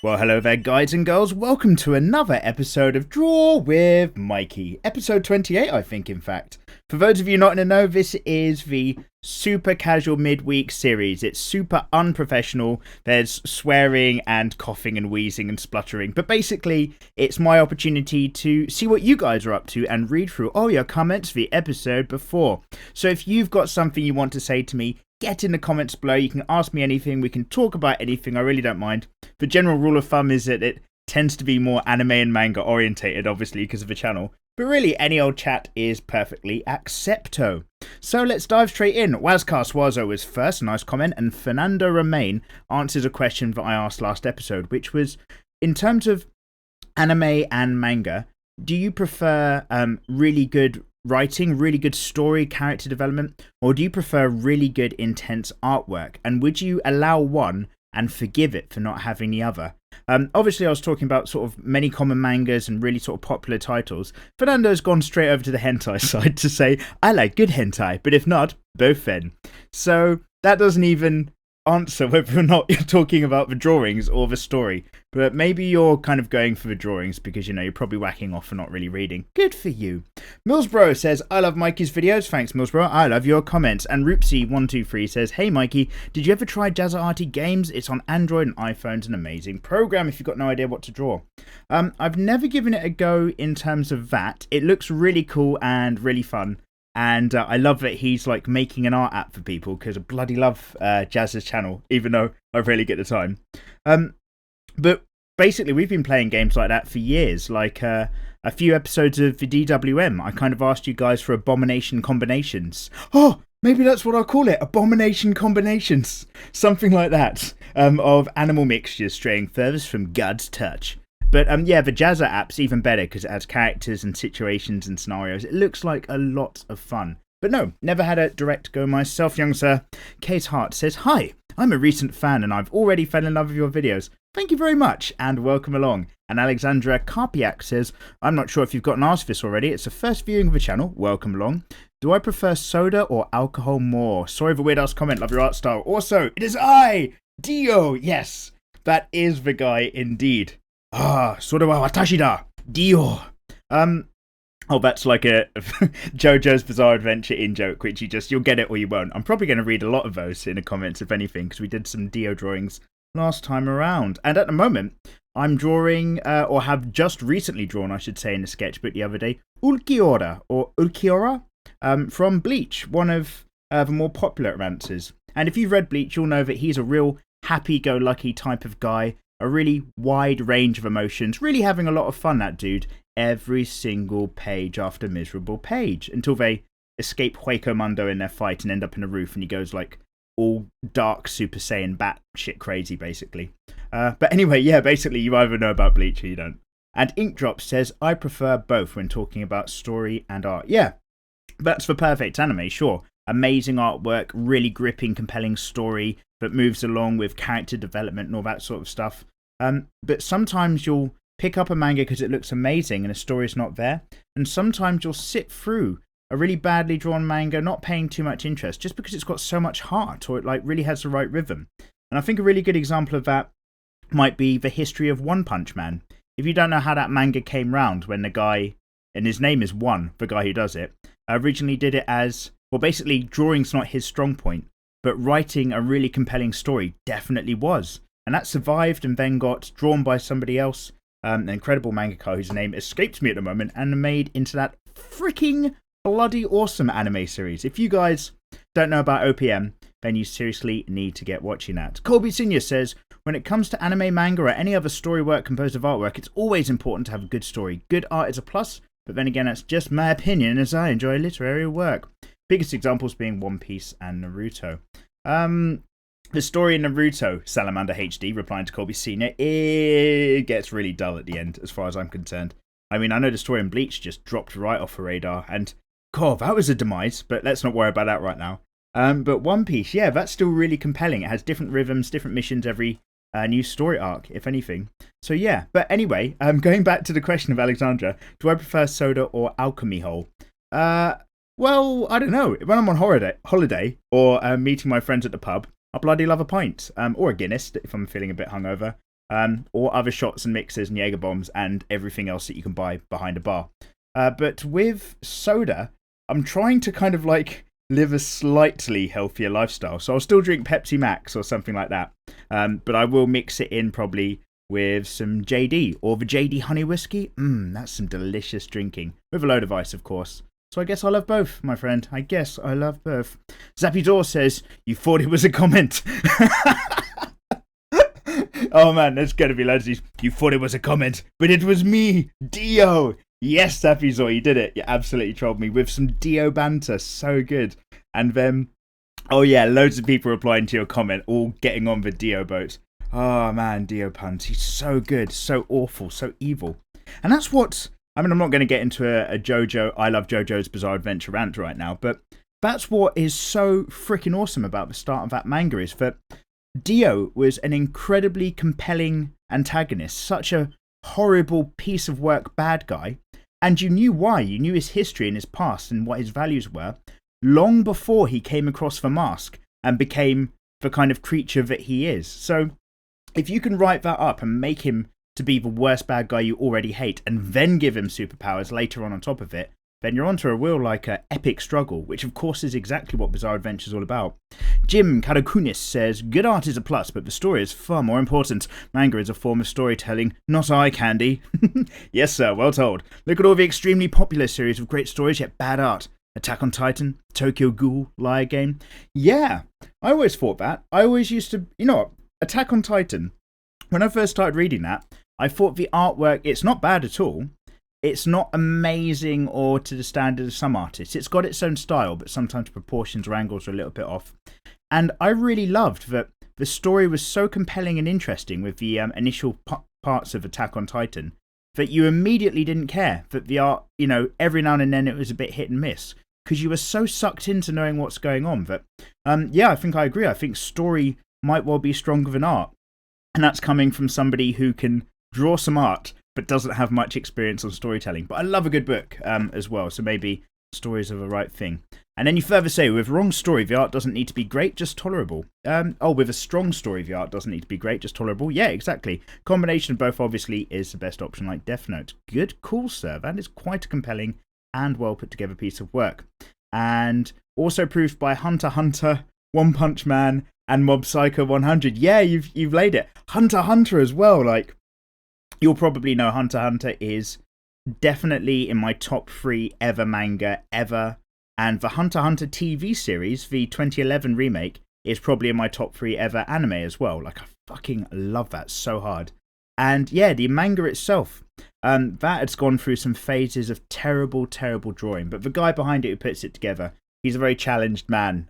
Well, hello there, guys and girls. Welcome to another episode of Draw with Mikey. Episode 28, I think, in fact. For those of you not in the know, this is the super casual midweek series. It's super unprofessional. There's swearing and coughing and wheezing and spluttering. But basically, it's my opportunity to see what you guys are up to and read through all your comments for the episode before. So if you've got something you want to say to me, get in the comments below. You can ask me anything. We can talk about anything. I really don't mind. The general rule of thumb is that it tends to be more anime and manga orientated, obviously, because of the channel. But really, any old chat is perfectly accepto. So let's dive straight in. Wazcast Wazo was first, nice comment, and Fernando Romain answers a question that I asked last episode, which was, in terms of anime and manga, do you prefer really good writing, really good story, character development, or do you prefer really good, intense artwork? And would you allow one and forgive it for not having the other? Obviously, I was talking about sort of many common mangas and really sort of popular titles. Fernando's gone straight over to the hentai side to say, I like good hentai, but if not, both then. So that doesn't even answer whether or not you're talking about the drawings or the story. But maybe you're kind of going for the drawings because, you know, you're probably whacking off and not really reading. Good for you. Millsbro says, I love Mikey's videos. Thanks, Millsbro. I love your comments. And Roopsy123 says, hey, Mikey, did you ever try Jazzarty Games? It's on Android and iPhone's an amazing program if you've got no idea what to draw. I've never given it a go in terms of that. It looks really cool and really fun. And I love that he's like making an art app for people because I bloody love Jazz's channel, even though I rarely get the time. But basically, we've been playing games like that for years. Like a few episodes of the DWM, I kind of asked you guys for abomination combinations. Oh, maybe that's what I'll call it. Abomination combinations. Something like that. Of animal mixtures straying furthest from God's touch. But yeah, the Jazza app's even better because it has characters and situations and scenarios. It looks like a lot of fun. But no, never had a direct go myself, young sir. Kate Hart says, hi, I'm a recent fan and I've already fell in love with your videos. Thank you very much and welcome along. And Alexandra Karpiak says, I'm not sure if you've gotten asked this already. It's the first viewing of the channel. Welcome along. Do I prefer soda or alcohol more? Sorry for weird ass comment. Love your art style. Also, it is I, Dio. Yes, that is the guy indeed. Ah, sora wa watashi da, Dio. Oh, that's like a JoJo's Bizarre Adventure in-joke, which you'll get it or you won't. I'm probably going to read a lot of those in the comments, if anything, because we did some Dio drawings last time around. And at the moment, I'm drawing, or have just recently drawn, I should say, in the sketchbook the other day, Ulquiorra, or Ulquiorra, from Bleach, one of the more popular romancers. And if you've read Bleach, you'll know that he's a real happy-go-lucky type of guy, a really wide range of emotions, really having a lot of fun, that dude, every single page after miserable page, until they escape Hueco Mundo in their fight and end up in a roof, and he goes like all dark Super Saiyan bat shit crazy, basically. But anyway, yeah, basically you either know about Bleach or you don't. And Inkdrop says, I prefer both when talking about story and art. Yeah, that's the perfect anime, sure. Amazing artwork, really gripping, compelling story that moves along with character development and all that sort of stuff. But sometimes you'll pick up a manga because it looks amazing and the story's not there. And sometimes you'll sit through a really badly drawn manga not paying too much interest just because it's got so much heart or it like really has the right rhythm. And I think a really good example of that might be the history of One Punch Man. If you don't know how that manga came round, when the guy, and his name is One, the guy who does it, originally did it as, well, basically drawing's not his strong point, but writing a really compelling story definitely was. And that survived and then got drawn by somebody else, an incredible mangaka whose name escapes me at the moment, and made into that freaking bloody awesome anime series. If you guys don't know about OPM, then you seriously need to get watching that. Colby Senior says, when it comes to anime, manga, or any other story work composed of artwork, it's always important to have a good story. Good art is a plus, but then again, that's just my opinion as I enjoy literary work. Biggest examples being One Piece and Naruto. The story in Naruto, Salamander HD, replying to Colby Senior, it gets really dull at the end, as far as I'm concerned. I mean, I know the story in Bleach just dropped right off the radar, and God, that was a demise, but let's not worry about that right now. But One Piece, yeah, that's still really compelling. It has different rhythms, different missions every new story arc, if anything. So yeah, but anyway, going back to the question of Alexandra, do I prefer soda or alchemy hole? Well, I don't know. When I'm on holiday or meeting my friends at the pub, I bloody love a pint, or a Guinness if I'm feeling a bit hungover. or other shots and mixers and Jaeger bombs and everything else that you can buy behind a bar. But with soda, I'm trying to kind of like live a slightly healthier lifestyle. So I'll still drink Pepsi Max or something like that. But I will mix it in probably with some JD or the JD honey whiskey. That's some delicious drinking with a load of ice, of course. So I guess I love both, my friend. I guess I love both. Zappy Door says, you thought it was a comment. Oh man, there's going to be loads of these. You thought it was a comment, but it was me, Dio. Yes, Zappy Door, you did it. You absolutely trolled me with some Dio banter. So good. And then, oh yeah, loads of people replying to your comment, all getting on the Dio boat. Oh man, Dio puns. He's so good, so awful, so evil. And that's what... I mean, I'm not going to get into a JoJo, I Love JoJo's Bizarre Adventure rant right now, but that's what is so freaking awesome about the start of that manga is that Dio was an incredibly compelling antagonist, such a horrible piece of work bad guy, and you knew why. You knew his history and his past and what his values were long before he came across the mask and became the kind of creature that he is. So if you can write that up and make him to be the worst bad guy you already hate and then give him superpowers later on top of it, then you're onto a real epic struggle, which of course is exactly what Bizarre Adventure is all about. Jim Karakunis says, good art is a plus, but the story is far more important. Manga is a form of storytelling, not eye candy. Yes sir, well told. Look at all the extremely popular series of great stories yet bad art. Attack on Titan, Tokyo Ghoul, Liar Game. Yeah, I always thought that. I always used to, you know what, Attack on Titan, when I first started reading that, I thought the artwork, it's not bad at all. It's not amazing or to the standard of some artists. It's got its own style, but sometimes proportions or angles are a little bit off. And I really loved that the story was so compelling and interesting with the initial parts of Attack on Titan that you immediately didn't care that the art, you know, every now and then it was a bit hit and miss because you were so sucked into knowing what's going on that, yeah, I think I agree. I think story might well be stronger than art. And that's coming from somebody who can draw some art but doesn't have much experience on storytelling. But I love a good book as well, so maybe stories are the right thing. And then you further say, with wrong story, the art doesn't need to be great, just tolerable. With a strong story, the art doesn't need to be great, just tolerable. Yeah, exactly. Combination of both, obviously, is the best option, like Death Note. Good call, sir. That is quite a compelling and well put together piece of work. And also proved by Hunter x Hunter, One Punch Man, and Mob Psycho 100. Yeah, you've laid it. Hunter x Hunter as well, like... You'll probably know Hunter x Hunter is definitely in my top 3 ever manga ever. And the Hunter x Hunter TV series, the 2011 remake, is probably in my top 3 ever anime as well. Like, I fucking love that so hard. And yeah, the manga itself, that has gone through some phases of terrible, terrible drawing. But the guy behind it who puts it together, he's a very challenged man.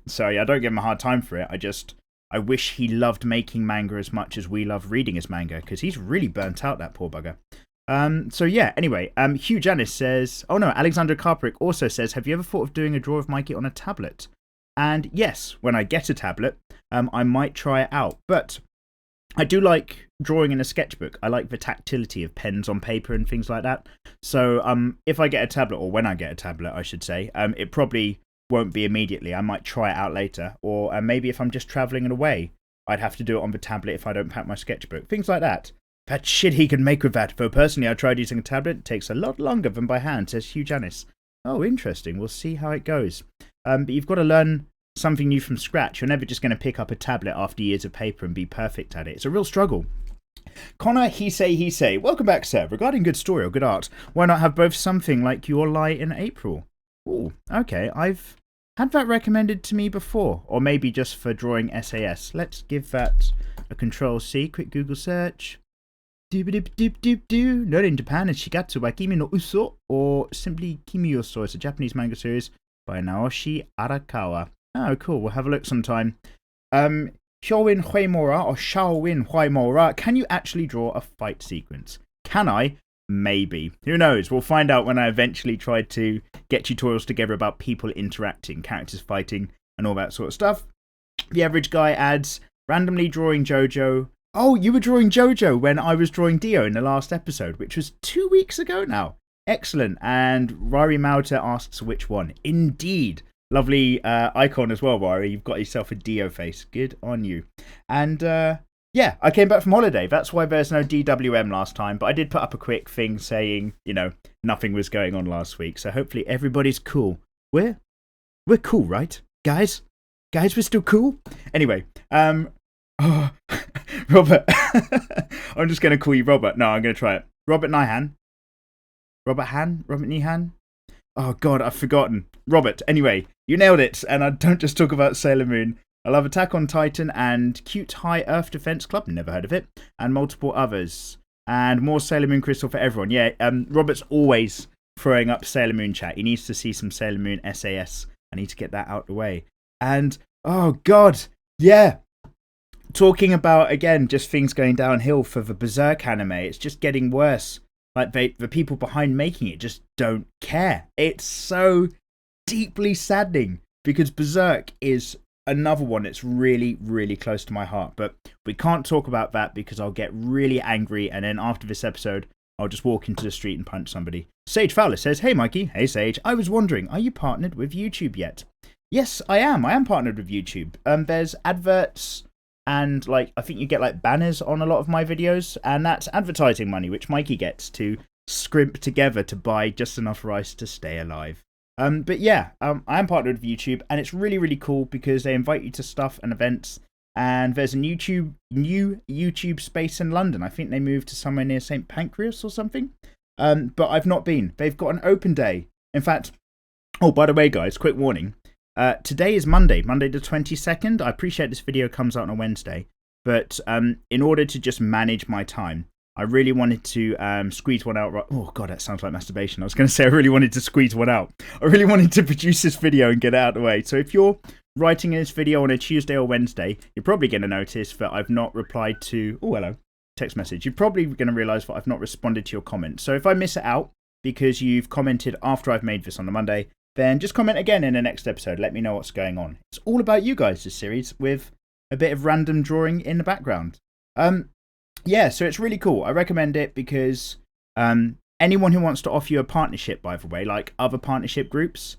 So yeah, I don't give him a hard time for it. I wish he loved making manga as much as we love reading his manga, because he's really burnt out, that poor bugger. So yeah, anyway, Hugh Janis says, oh no, Alexander Karprik also says, have you ever thought of doing a draw of Mikey on a tablet? And yes, when I get a tablet, I might try it out. But I do like drawing in a sketchbook. I like the tactility of pens on paper and things like that. So if I get a tablet, or when I get a tablet, I should say, it probably won't be immediately. I might try it out later. Or maybe if I'm just travelling and away, I'd have to do it on the tablet if I don't pack my sketchbook. Things like that. That shit he can make with that. Though personally, I tried using a tablet. It takes a lot longer than by hand, says Hugh Janis. Oh, interesting. We'll see how it goes. But you've got to learn something new from scratch. You're never just going to pick up a tablet after years of paper and be perfect at it. It's a real struggle. Connor, he say. Welcome back, sir. Regarding good story or good art, why not have both something like Your Lie in April? Oh, okay. I've had that recommended to me before. Or maybe just for drawing SAS. Let's give that a Control-C. Quick Google search. Not in Japan, it's Shigatsu by Kimi no Uso, or simply Kimi Uso. It's a Japanese manga series by Naoshi Arakawa. Oh, cool. We'll have a look sometime. Hyoin Huemora, or Shaowin Huemora. Can you actually draw a fight sequence? Can I? Maybe. Who knows? We'll find out when I eventually try to get tutorials together about people interacting, characters fighting, and all that sort of stuff. The Average Guy adds, randomly drawing JoJo. Oh, you were drawing JoJo when I was drawing Dio in the last episode, which was 2 weeks ago now. Excellent. And Rari Mauta asks which one. Indeed. Lovely icon as well, Rari. You've got yourself a Dio face. Good on you. And Yeah, I came back from holiday. That's why there's no DWM last time. But I did put up a quick thing saying, nothing was going on last week. So hopefully everybody's cool. We're cool, right, guys? Guys, we're still cool. Anyway, Robert. I'm just gonna call you Robert. No, I'm gonna try it. Robert Nihan. Robert Nihan. Oh God, I've forgotten. Robert. Anyway, you nailed it. And I don't just talk about Sailor Moon. I love Attack on Titan and Cute High Earth Defense Club, never heard of it, and multiple others. And more Sailor Moon Crystal for everyone. Yeah, Robert's always throwing up Sailor Moon chat. He needs to see some Sailor Moon SAS. I need to get that out the way. And, oh God, yeah. Talking about, again, just things going downhill for the Berserk anime. It's just getting worse. Like, the people behind making it just don't care. It's so deeply saddening because Berserk is another one that's really, really close to my heart. But we can't talk about that because I'll get really angry. And then after this episode, I'll just walk into the street and punch somebody. Sage Fowler says, hey, Mikey. Hey, Sage. I was wondering, are you partnered with YouTube yet? Yes, I am. I am partnered with YouTube. There's adverts and, I think you get, banners on a lot of my videos. And that's advertising money, which Mikey gets to scrimp together to buy just enough rice to stay alive. But yeah, I am partnered with YouTube, and it's really, really cool because they invite you to stuff and events. And there's a new YouTube space in London. I think they moved to somewhere near St. Pancras or something. But I've not been. They've got an open day. In fact, oh, by the way, guys, quick warning. Today is Monday the 22nd. I appreciate this video comes out on a Wednesday. But in order to just manage my time, I really wanted to squeeze one out. Oh, God, that sounds like masturbation. I was going to say I really wanted to squeeze one out. I really wanted to produce this video and get it out of the way. So if you're writing this video on a Tuesday or Wednesday, you're probably going to notice that I've not replied to... Oh, hello. Text message. You're probably going to realise that I've not responded to your comment. So if I miss it out because you've commented after I've made this on the Monday, then just comment again in the next episode. Let me know what's going on. It's all about you guys, this series, with a bit of random drawing in the background. Yeah, so it's really cool. I recommend it because anyone who wants to offer you a partnership, by the way, like other partnership groups,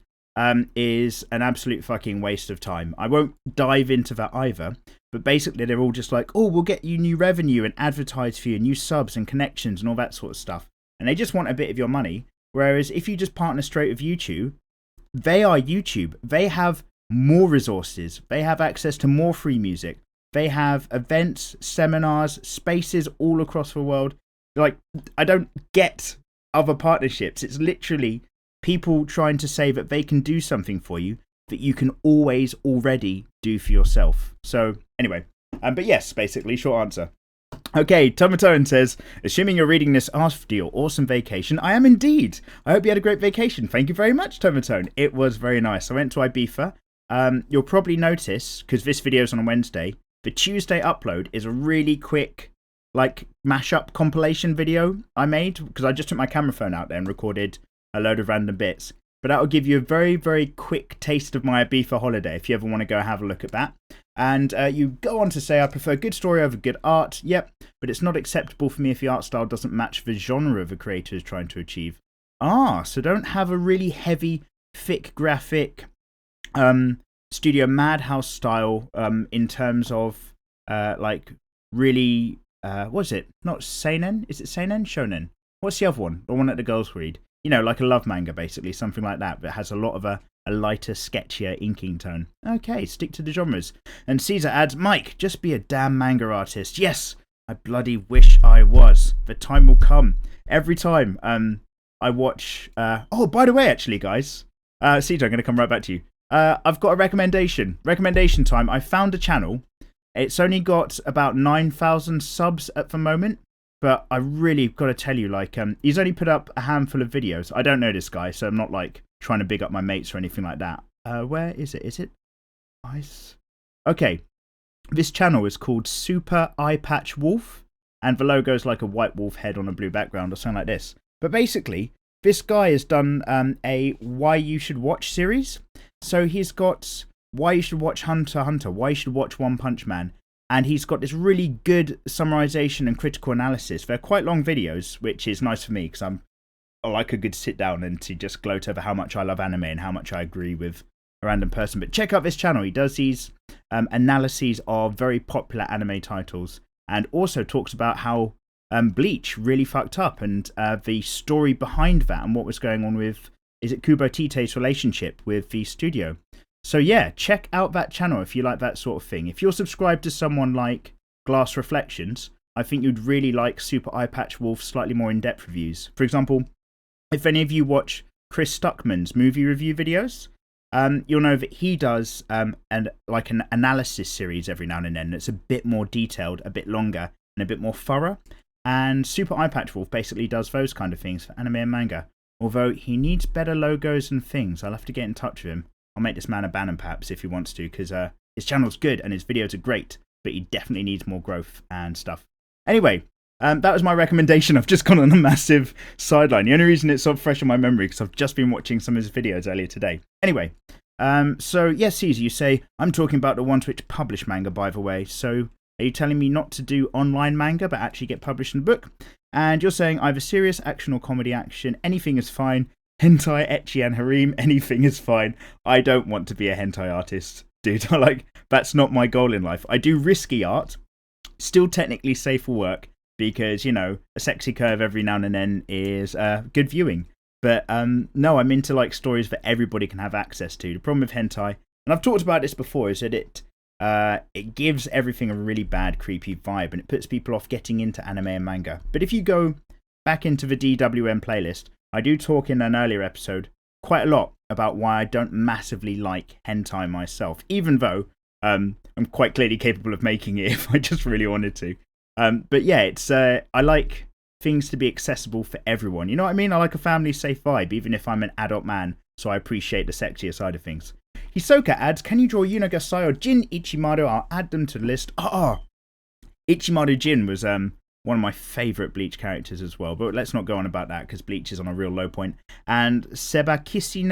is an absolute fucking waste of time. I won't dive into that either, but basically they're all just like, oh, we'll get you new revenue and advertise for you, new subs and connections and all that sort of stuff. And they just want a bit of your money. Whereas if you just partner straight with YouTube, they are YouTube. They have more resources. They have access to more free music. They have events, seminars, spaces all across the world. I don't get other partnerships. It's literally people trying to say that they can do something for you that you can always already do for yourself. So anyway, but yes, basically, short answer. Okay, Tomatone says, assuming you're reading this after your awesome vacation, I am indeed. I hope you had a great vacation. Thank you very much, Tomatone. It was very nice. I went to Ibiza. You'll probably notice, because this video is on a Wednesday, the Tuesday upload is a really quick, mashup compilation video I made, because I just took my camera phone out there and recorded a load of random bits. But that will give you a very, very quick taste of my Ibiza holiday if you ever want to go have a look at that. And you go on to say, I prefer good story over good art. Yep, but it's not acceptable for me if the art style doesn't match the genre the creator is trying to achieve. So don't have a really heavy, thick graphic Studio Madhouse style in terms of really, what is it? Not seinen? Is it seinen? Shonen? What's the other one? The one that the girls read? Like a love manga, basically, something like that, but has a lot of a lighter, sketchier inking tone. Okay, stick to the genres. And Caesar adds, Mike, just be a damn manga artist. Yes, I bloody wish I was. The time will come. Every time I watch... oh, by the way, actually, guys, Caesar, I'm going to come right back to you. I've got a recommendation. Recommendation time. I found a channel. It's only got about 9,000 subs at the moment. But I really got to tell you, he's only put up a handful of videos. I don't know this guy, so I'm not, trying to big up my mates or anything like that. Where is it? Is it? Ice? Okay. This channel is called Super Eye Patch Wolf. And the logo is like a white wolf head on a blue background or something like this. But basically, this guy has done a Why You Should Watch series. So he's got Why You Should Watch Hunter x Hunter, Why You Should Watch One Punch Man. And he's got this really good summarization and critical analysis. They're quite long videos, which is nice for me because I like a good sit down and to just gloat over how much I love anime and how much I agree with a random person. But check out this channel. He does these analyses of very popular anime titles. and also talks about how Bleach really fucked up and the story behind that and what was going on with, is it Kubo Tite's relationship with the studio. So yeah, check out that channel if you like that sort of thing. If you're subscribed to someone like Glass Reflections, I think you'd really like Super Eye Patch Wolf's slightly more in-depth reviews. For example, if any of you watch Chris Stuckman's movie review videos, you'll know that he does an analysis series every now and then that's a bit more detailed, a bit longer, and a bit more thorough. And Super Eye Patch Wolf basically does those kind of things for anime and manga. Although he needs better logos and things, I'll have to get in touch with him. I'll make this man a banner perhaps if he wants to, because his channel's good and his videos are great, but he definitely needs more growth and stuff. Anyway, that was my recommendation. I've just gone on a massive sideline. The only reason it's so fresh in my memory because I've just been watching some of his videos earlier today. Anyway, so yes, Caesar, you say, I'm talking about the ones which publish manga, by the way. So are you telling me not to do online manga, but actually get published in a book? And you're saying either serious action or comedy action, anything is fine. Hentai, ecchi, and harem, anything is fine. I don't want to be a hentai artist, dude. That's not my goal in life. I do risky art, still technically safe for work, because, you know, a sexy curve every now and then is good viewing. But no, I'm into like stories that everybody can have access to. The problem with hentai, and I've talked about this before, is that it gives everything a really bad, creepy vibe, and it puts people off getting into anime and manga. But if you go back into the DWM playlist, I do talk in an earlier episode quite a lot about why I don't massively like hentai myself, even though I'm quite clearly capable of making it if I just really wanted to. But yeah, it's I like things to be accessible for everyone. You know what I mean? I like a family-safe vibe, even if I'm an adult man, so I appreciate the sexier side of things. Hisoka adds, can you draw Yunagasai or Jin Ichimaru? I'll add them to the list. Ichimaru Jin was one of my favourite Bleach characters as well, but let's not go on about that because Bleach is on a real low point. And Sebakisine,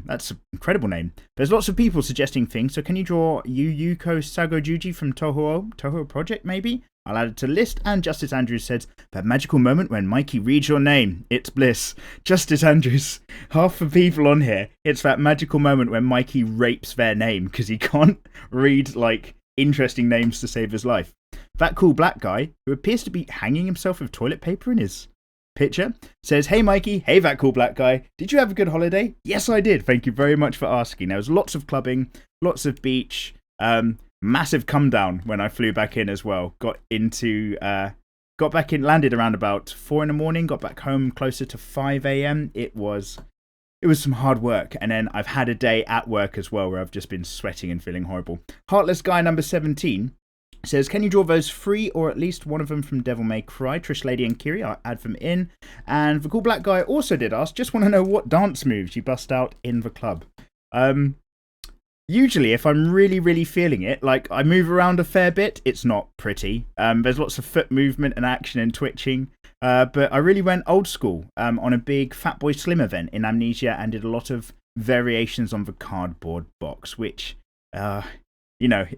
that's an incredible name. There's lots of people suggesting things, so can you draw Yuko Sagojuji from Toho Project maybe? I'll add it to the list. And Justice Andrews says, that magical moment when Mikey reads your name. It's bliss. Justice Andrews, half the people on here, it's that magical moment when Mikey rapes their name because he can't read, like, interesting names to save his life. That cool black guy, who appears to be hanging himself with toilet paper in his picture, says, hey Mikey, hey that cool black guy, did you have a good holiday? Yes, I did. Thank you very much for asking. There was lots of clubbing, lots of beach, massive come down when I flew back in as well. Got back in, landed around about 4 a.m, got back home closer to 5 a.m. It was some hard work, and then I've had a day at work as well where I've just been sweating and feeling horrible. Heartless Guy number 17 says, can you draw those 3 or at least one of them from Devil May Cry? Trish Lady and Kiri, I'll add them in. And the cool black guy also did ask, just want to know what dance moves you bust out in the club. Usually, if I'm really, really feeling it, like I move around a fair bit, it's not pretty. There's lots of foot movement and action and twitching. But I really went old school on a big Fatboy Slim event in Amnesia and did a lot of variations on the cardboard box, which,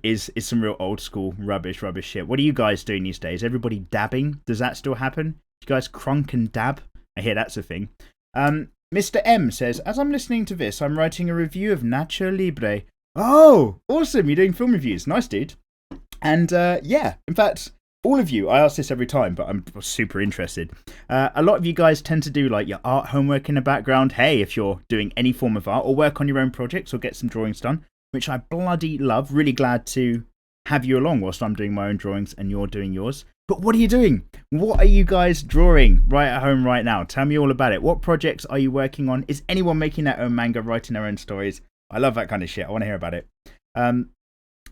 is some real old school rubbish shit. What are you guys doing these days? Everybody dabbing? Does that still happen? You guys crunk and dab? I hear that's a thing. Mr. M says, as I'm listening to this, I'm writing a review of Nacho Libre. Oh, awesome. You're doing film reviews. Nice, dude. And in fact, all of you, I ask this every time, but I'm super interested. A lot of you guys tend to do like your art homework in the background. Hey, if you're doing any form of art or work on your own projects or get some drawings done, which I bloody love. Really glad to have you along whilst I'm doing my own drawings and you're doing yours. But what are you doing? What are you guys drawing right at home right now? Tell me all about it. What projects are you working on? Is anyone making their own manga, writing their own stories? I love that kind of shit. I want to hear about it.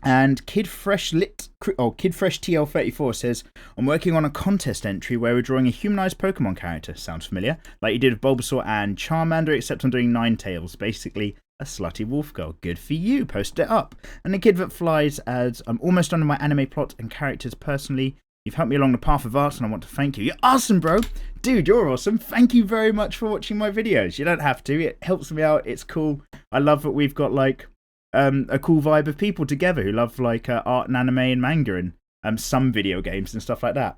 And Kid Fresh TL34 says, I'm working on a contest entry where we're drawing a humanized Pokemon character. Sounds familiar. Like you did with Bulbasaur and Charmander, except I'm doing Ninetales. Basically, a slutty wolf girl. Good for you. Post it up. And the Kid That Flies adds, I'm almost done with my anime plot and characters personally. You've helped me along the path of art and I want to thank you. You're awesome, bro. Dude, you're awesome. Thank you very much for watching my videos. You don't have to. It helps me out. It's cool. I love that we've got like a cool vibe of people together who love like art and anime and manga and some video games and stuff like that.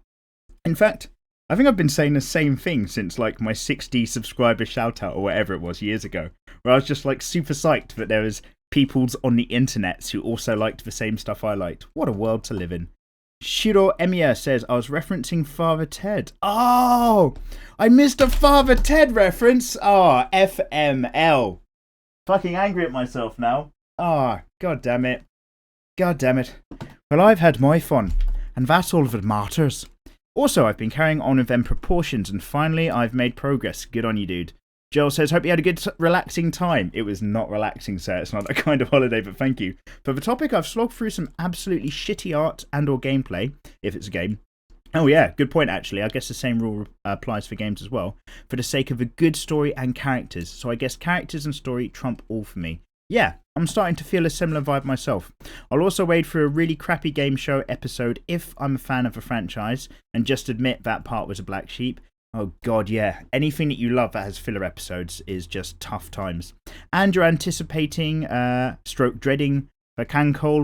In fact, I think I've been saying the same thing since like my 60 subscriber shout out or whatever it was years ago, where I was just like super psyched that there was peoples on the internet who also liked the same stuff I liked. What a world to live in. Shiro Emiya says, I was referencing Father Ted. Oh, I missed a Father Ted reference. Oh, FML. Fucking angry at myself now. Oh, god damn it. God damn it. Well, I've had my fun, and that's all that matters. Also, I've been carrying on with them proportions, and finally I've made progress. Good on you, dude. Joel says, hope you had a good, relaxing time. It was not relaxing, sir. It's not that kind of holiday, but thank you. For the topic, I've slogged through some absolutely shitty art and or gameplay, if it's a game. Oh yeah, good point actually. I guess the same rule applies for games as well. For the sake of a good story and characters. So I guess characters and story trump all for me. Yeah, I'm starting to feel a similar vibe myself. I'll also wade through a really crappy game show episode if I'm a fan of a franchise, and just admit that part was a black sheep. Oh god, yeah. Anything that you love that has filler episodes is just tough times. And you're anticipating, stroke dreading, the Cansole,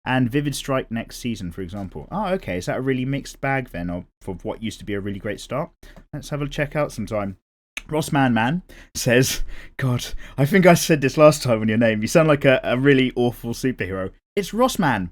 and Vivid Strike next season, for example. Oh, okay. Is that a really mixed bag then of what used to be a really great start? Let's have a check out sometime. Rossman says, God, I think I said this last time on your name. You sound like a really awful superhero. It's Rossman.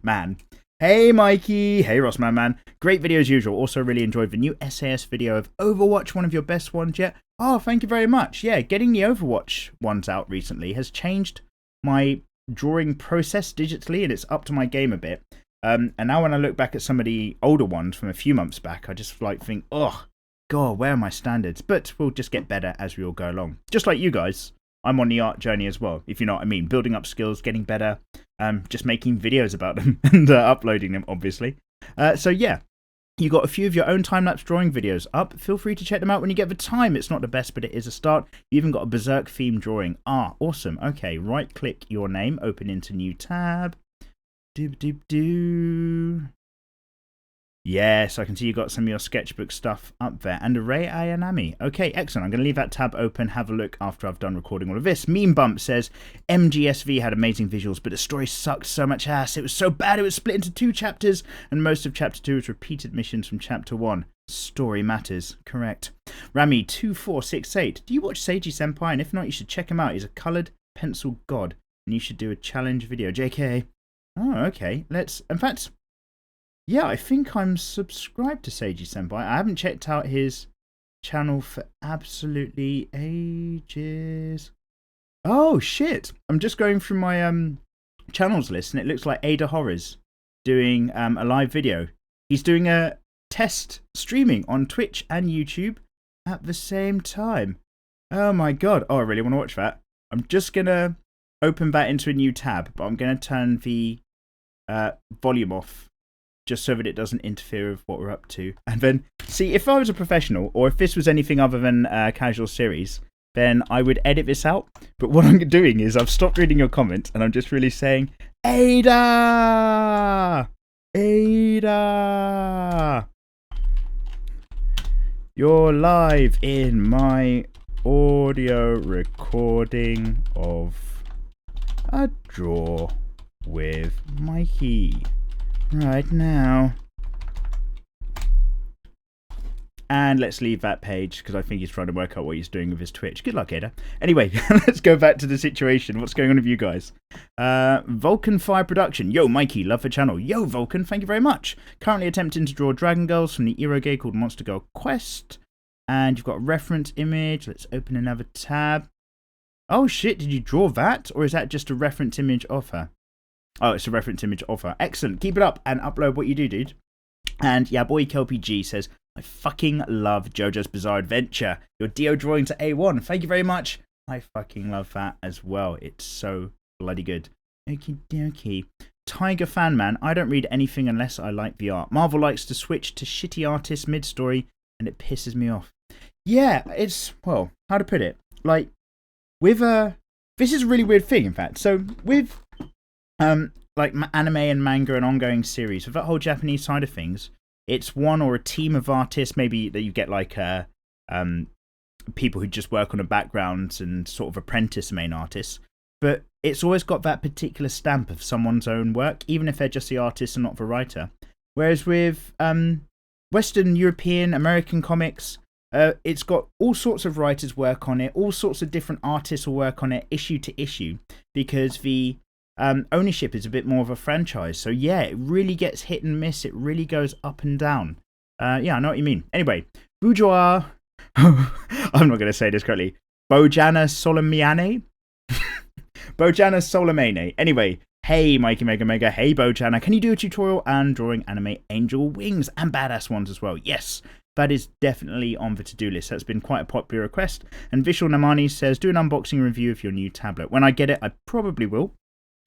Hey, Mikey. Hey, Rossman. Great video as usual. Also really enjoyed the new SAS video of Overwatch, one of your best ones yet. Oh, thank you very much. Yeah, getting the Overwatch ones out recently has changed my drawing process digitally, and it's up to my game a bit. And now when I look back at some of the older ones from a few months back, I just think, oh, God, where are my standards? But we'll just get better as we all go along. Just like you guys, I'm on the art journey as well, if you know what I mean. Building up skills, getting better, just making videos about them and uploading them, obviously. So yeah, you got a few of your own time-lapse drawing videos up. Feel free to check them out when you get the time. It's not the best, but it is a start. You even got a Berserk theme drawing. Ah, awesome. Okay, right-click your name, open into new tab. Yes, I can see you got some of your sketchbook stuff up there. And Array Ayanami. Okay, excellent. I'm going to leave that tab open, have a look after I've done recording all of this. Meme Bump says, MGSV had amazing visuals, but the story sucked so much ass. It was so bad it was split into 2 chapters, and most of chapter 2 is repeated missions from chapter 1. Story matters. Correct. Rami2468. Do you watch Seiji Senpai? And if not, you should check him out. He's a coloured pencil god, and you should do a challenge video. JK. Oh, okay. In fact, yeah, I think I'm subscribed to Seiji Senpai. I haven't checked out his channel for absolutely ages. Oh, shit. I'm just going through my channels list, and it looks like Ada Horrors doing a live video. He's doing a test streaming on Twitch and YouTube at the same time. Oh, my God. Oh, I really want to watch that. I'm just going to open that into a new tab, but I'm going to turn the volume off, just so that it doesn't interfere with what we're up to. And then, see, if I was a professional, or if this was anything other than a casual series, then I would edit this out. But what I'm doing is I've stopped reading your comments, and I'm just really saying, Ada! Ada! You're live in my audio recording of a draw with Mikey. Right now. And let's leave that page, because I think he's trying to work out what he's doing with his Twitch. Good luck, Ada. Anyway, let's go back to the situation. What's going on with you guys? Vulcan Fire Production. Yo, Mikey, love the channel. Yo, Vulcan, thank you very much. Currently attempting to draw Dragon Girls from the Eroge called Monster Girl Quest. And you've got a reference image. Let's open another tab. Oh, shit, did you draw that? Or is that just a reference image of her? Oh, it's a reference image of her. Excellent. Keep it up and upload what you do, dude. And yeah, boy Kelpie G says, I fucking love JoJo's Bizarre Adventure. Your Dio drawing to A1. Thank you very much. I fucking love that as well. It's so bloody good. Okie dokie. Tiger Fan Man. I don't read anything unless I like the art. Marvel likes to switch to shitty artists mid-story, and it pisses me off. Yeah, it's, well, how to put it? Like, with this is a really weird thing, in fact. So, with like anime and manga and ongoing series, with that whole Japanese side of things, it's one or a team of artists, maybe that you get like people who just work on a background and sort of apprentice main artists, but it's always got that particular stamp of someone's own work, even if they're just the artist and not the writer. Whereas with Western European American comics, it's got all sorts of writers work on it, all sorts of different artists will work on it issue to issue, because the ownership is a bit more of a franchise. So yeah, it really gets hit and miss. It really goes up and down. Yeah, I know what you mean. Anyway, Bourgeois. I'm not going to say this correctly. Bojana Solomane. Bojana Solomane. Anyway, hey Mikey Mega Mega. Hey Bojana, can you do a tutorial on drawing anime angel wings and badass ones as well? Yes. That is definitely on the to-do list. That's been quite a popular request. And Vishal Namani says, do an unboxing review of your new tablet. When I get it, I probably will.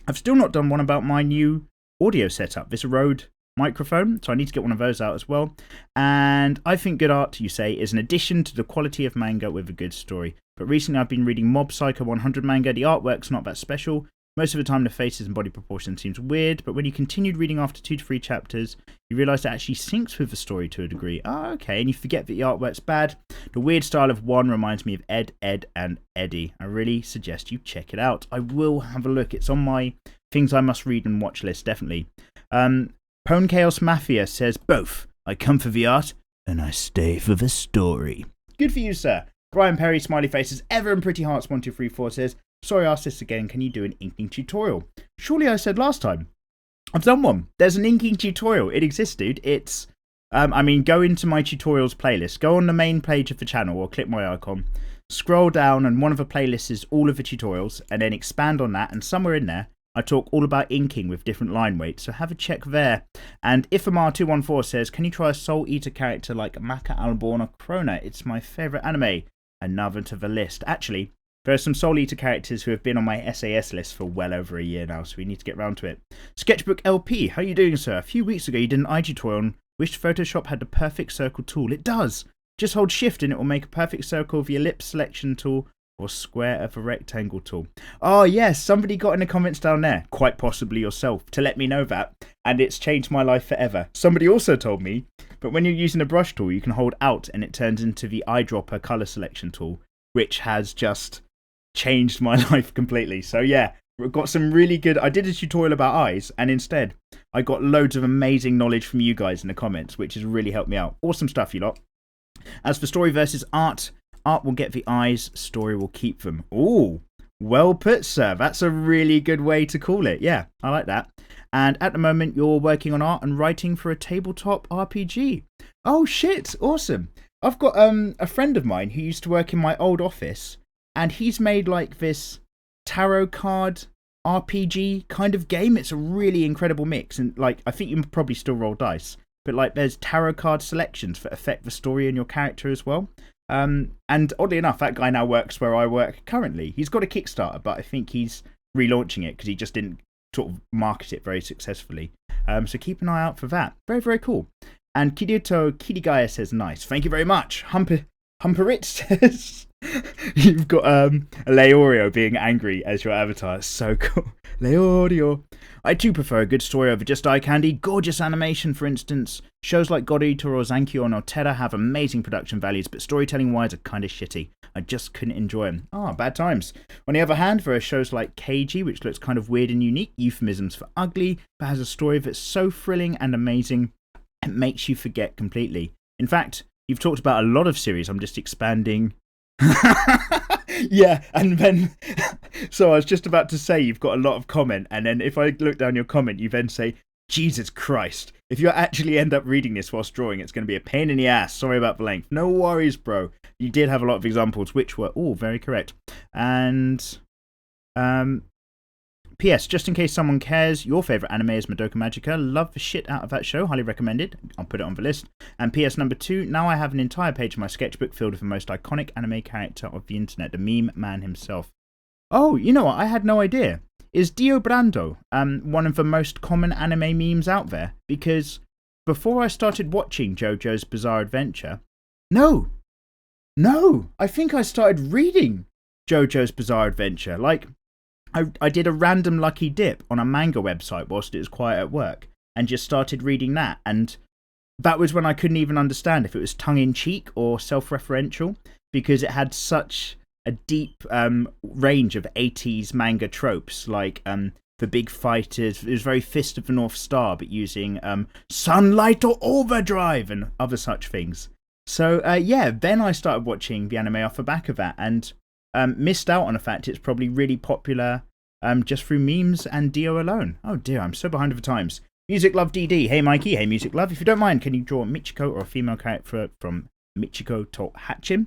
I've still not done one about my new audio setup, this Rode microphone, so I need to get one of those out as well. And I think good art, you say, is an addition to the quality of manga with a good story. But recently I've been reading Mob Psycho 100 manga. The artwork's not that special. Most of the time the faces and body proportion seems weird, but when you continued reading after 2 to 3 chapters, you realise it actually syncs with the story to a degree. Oh, okay, and you forget that the artwork's bad. The weird style of one reminds me of Ed, and Eddie. I really suggest you check it out. I will have a look. It's on my things I must read and watch list, definitely. Pone Chaos Mafia says, both. I come for the art, and I stay for the story. Good for you, sir. Brian Perry, smiley faces, Ever and Pretty Hearts 1234 says, sorry, I asked this again. Can you do an inking tutorial? Surely I said last time. I've done one. There's an inking tutorial. It exists, dude. It's, go into my tutorials playlist. Go on the main page of the channel or click my icon. Scroll down and one of the playlists is all of the tutorials and then expand on that. And somewhere in there, I talk all about inking with different line weights. So have a check there. And Ifamar214 says, can you try a Soul Eater character like Maka Alborn or Krona? It's my favourite anime. Another to the list. Actually, there are some Soul Eater characters who have been on my SAS list for well over a year now, so we need to get round to it. Sketchbook LP, how are you doing, sir? A few weeks ago you did an eye tutorial on which Photoshop had the perfect circle tool. It does! Just hold shift and it will make a perfect circle of the ellipse selection tool or square of a rectangle tool. Oh yes, somebody got in the comments down there, quite possibly yourself, to let me know that, and it's changed my life forever. Somebody also told me, but when you're using a brush tool, you can hold out and it turns into the eyedropper color selection tool, which has just changed my life completely. So yeah, we've got some really good. I did a tutorial about eyes and instead I got loads of amazing knowledge from you guys in the comments, which has really helped me out. Awesome stuff, you lot. As for story versus art, art will get the eyes, story will keep them. Ooh, well put, sir. That's a really good way to call it. Yeah, I like that. And at the moment you're working on art and writing for a tabletop RPG. Oh shit, awesome. I've got a friend of mine who used to work in my old office. And he's made like this tarot card RPG kind of game. It's a really incredible mix. And like, I think you probably still roll dice. But like, there's tarot card selections that affect the story and your character as well. And oddly enough, that guy now works where I work currently. He's got a Kickstarter, but I think he's relaunching it because he just didn't sort of market it very successfully. So keep an eye out for that. Very, very cool. And Kirito Kirigaya says, nice. Thank you very much. Humperit says... You've got Leorio being angry as your avatar. It's so cool. Leorio. I too prefer a good story over just eye candy. Gorgeous animation, for instance. Shows like God Eater or Zankyo no Terra have amazing production values, but storytelling wise are kind of shitty. I just couldn't enjoy them. Bad times. On the other hand, there are shows like Keiji, which looks kind of weird and unique, euphemisms for ugly, but has a story that's so thrilling and amazing it makes you forget completely. In fact, you've talked about a lot of series. I'm just expanding. Yeah, and then so I was just about to say you've got a lot of comment, and then if I look down your comment you then say, Jesus Christ, if you actually end up reading this whilst drawing it's going to be a pain in the ass. Sorry about the length. No worries, bro. You did have a lot of examples which were all very correct. And P.S. Just in case someone cares, your favourite anime is Madoka Magica. Love the shit out of that show. Highly recommended. I'll put it on the list. And P.S. number 2, now I have an entire page of my sketchbook filled with the most iconic anime character of the internet, the meme man himself. Oh, you know what? I had no idea. Is Dio Brando one of the most common anime memes out there? Because before I started watching JoJo's Bizarre Adventure... No! I think I started reading JoJo's Bizarre Adventure. Like... I did a random lucky dip on a manga website whilst it was quiet at work and just started reading that. And that was when I couldn't even understand if it was tongue-in-cheek or self-referential because it had such a deep range of 80s manga tropes like the big fighters. It was very Fist of the North Star but using sunlight or overdrive and other such things. So yeah, then I started watching the anime off the back of that and... missed out on the fact it's probably really popular just through memes and Dio alone. Oh dear, I'm so behind over times. Music Love DD, hey Mikey, hey Music Love. If you don't mind, can you draw Michiko or a female character from Michiko to Hatchin?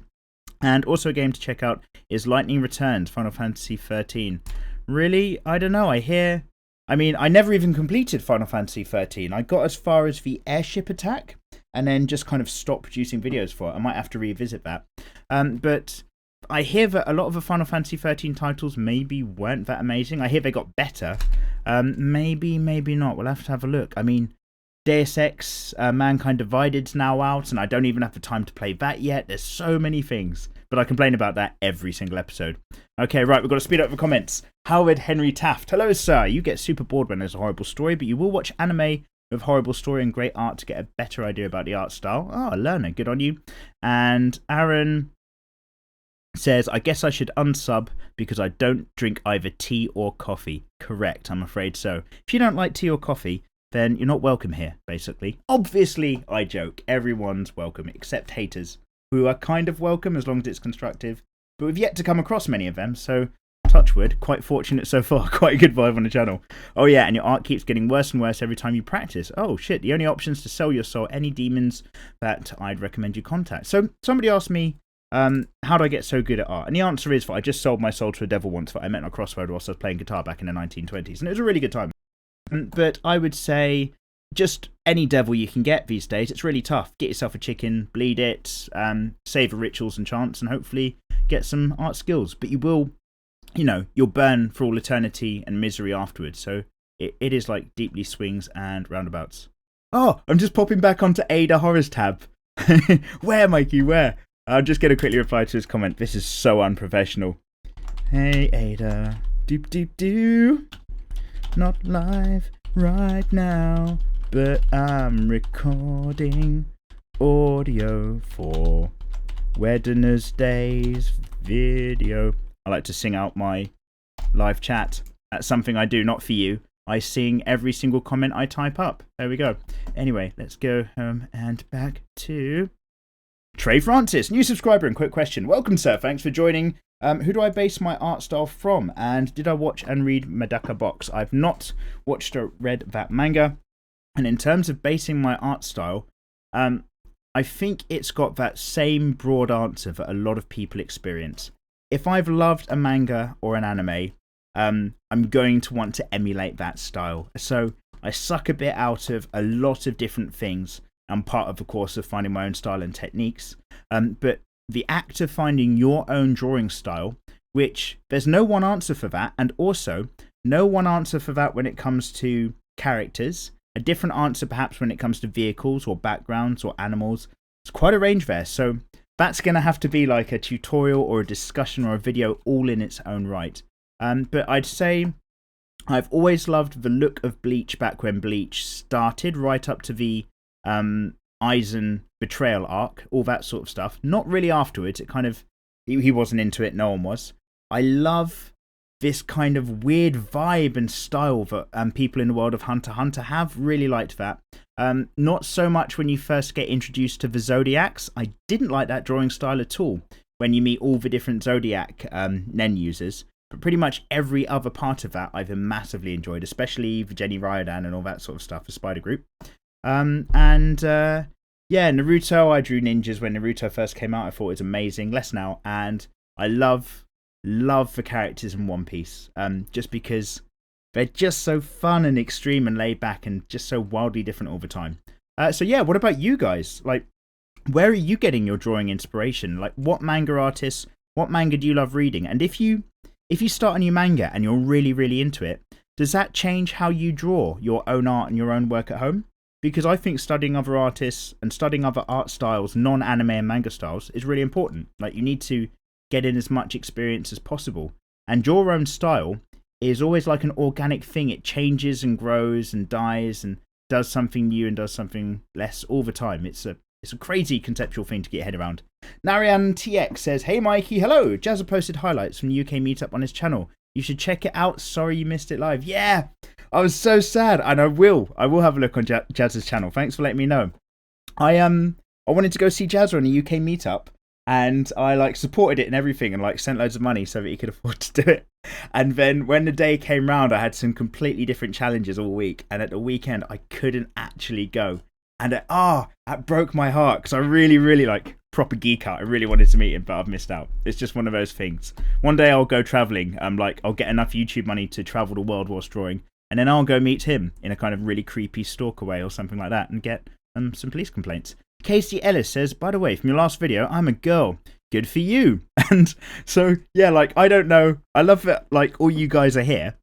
And also a game to check out is Lightning Returns, Final Fantasy 13. Really? I don't know. I never even completed Final Fantasy 13. I got as far as the airship attack and then just kind of stopped producing videos for it. I might have to revisit that. But I hear that a lot of the Final Fantasy 13 titles maybe weren't that amazing. I hear they got better. Maybe not. We'll have to have a look. I mean, Deus Ex Mankind Divided's now out, and I don't even have the time to play that yet. There's so many things. But I complain about that every single episode. Okay, right, we've got to speed up the comments. Howard Henry Taft. Hello, sir. You get super bored when there's a horrible story, but you will watch anime with horrible story and great art to get a better idea about the art style. Oh, a learner. Good on you. And Aaron says, I guess I should unsub because I don't drink either tea or coffee. Correct, I'm afraid so. If you don't like tea or coffee, then you're not welcome here, basically. Obviously, I joke. Everyone's welcome, except haters, who are kind of welcome as long as it's constructive. But we've yet to come across many of them, so touch wood, quite fortunate so far. Quite a good vibe on the channel. Oh yeah, and your art keeps getting worse and worse every time you practice. Oh shit, the only options to sell your soul, any demons that I'd recommend you contact. So somebody asked me, how do I get so good at art? And the answer is that I just sold my soul to a devil once that I met on a crossroad whilst I was playing guitar back in the 1920s. And it was a really good time. But I would say just any devil you can get these days. It's really tough. Get yourself a chicken, bleed it, save rituals and chants, and hopefully get some art skills. But you will, you'll burn for all eternity and misery afterwards. So it is like deeply swings and roundabouts. Oh, I'm just popping back onto Ada Horrors tab. Where, Mikey, where? I'm just going to quickly reply to his comment. This is so unprofessional. Hey, Ada. Doop, doop, doo. Not live right now, but I'm recording audio for Wednesday's video. I like to sing out my live chat. That's something I do, not for you. I sing every single comment I type up. There we go. Anyway, let's go home and back to Trey Francis, new subscriber and quick question. Welcome, sir. Thanks for joining. Who do I base my art style from? And did I watch and read Medaka Box? I've not watched or read that manga. And in terms of basing my art style, I think it's got that same broad answer that a lot of people experience. If I've loved a manga or an anime, I'm going to want to emulate that style. So I suck a bit out of a lot of different things. I'm part of the course of finding my own style and techniques. But the act of finding your own drawing style, which there's no one answer for that, and also no one answer for that when it comes to characters, a different answer perhaps when it comes to vehicles or backgrounds or animals. It's quite a range there, so that's going to have to be like a tutorial or a discussion or a video all in its own right. But I'd say I've always loved the look of Bleach back when Bleach started, right up to the Aizen betrayal arc, all that sort of stuff. Not really afterwards. It kind of, he wasn't into it, no one was. I love this kind of weird vibe and style that people in the world of Hunter x Hunter have. Really liked that. Not so much when you first get introduced to the Zodiacs. I didn't like that drawing style at all when you meet all the different Zodiac Nen users. But pretty much every other part of that I've massively enjoyed, especially the Jenny Ryodan and all that sort of stuff, the Spider Group. Yeah, Naruto, I drew ninjas when Naruto first came out. I thought it was amazing. Less now. And I love the characters in One Piece. Just because they're just so fun and extreme and laid back and just so wildly different all the time. So yeah, what about you guys? Like, where are you getting your drawing inspiration? Like, what manga artists, what manga do you love reading? And if you start a new manga and you're really, really into it, does that change how you draw your own art and your own work at home? Because I think studying other artists and studying other art styles, non-anime and manga styles, is really important. Like, you need to get in as much experience as possible. And your own style is always like an organic thing. It changes and grows and dies and does something new and does something less all the time. It's a crazy conceptual thing to get your head around. Narayan TX says, hey Mikey, hello. Jazza posted highlights from the UK meetup on his channel. You should check it out. Sorry you missed it live. Yeah, I was so sad, and I will have a look on Jazz's channel. Thanks for letting me know. I wanted to go see Jazza on a UK meetup, and I supported it and everything, and sent loads of money so that he could afford to do it. And then when the day came round, I had some completely different challenges all week. And at the weekend, I couldn't actually go. And that broke my heart because I really, really like proper geek out. I really wanted to meet him, but I've missed out. It's just one of those things. One day I'll go traveling. I'll get enough YouTube money to travel the world whilst drawing. And then I'll go meet him in a kind of really creepy stalker way or something like that and get some police complaints. Casey Ellis says, by the way, from your last video, I'm a girl. Good for you. And so, yeah, like, I don't know. I love that, like, all you guys are here.